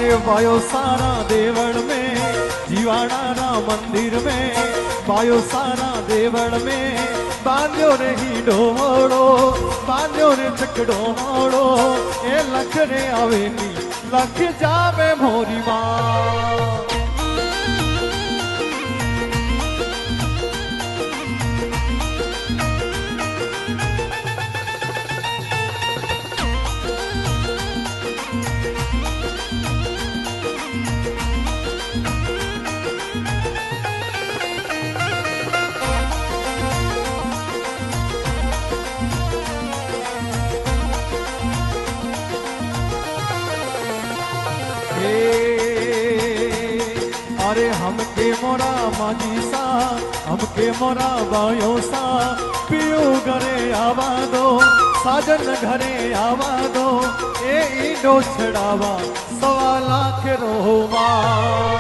अरे वायो सारा देवड़ में जीवाणा ना मंदिर में वायो सारा देवड़ में बांध्यो रे ही डोमोड़ो बांध्यो रे चकड़ो मोड़ो ए लख रे आवे नी लख जावे मोरी मां। अरे हमके मोरा माजी सा हमके मोरा बायो सा पियो घरे आवा दो साजन घरे आवा दो ए ईडो छड़ावा 1.25 लाख रोवा।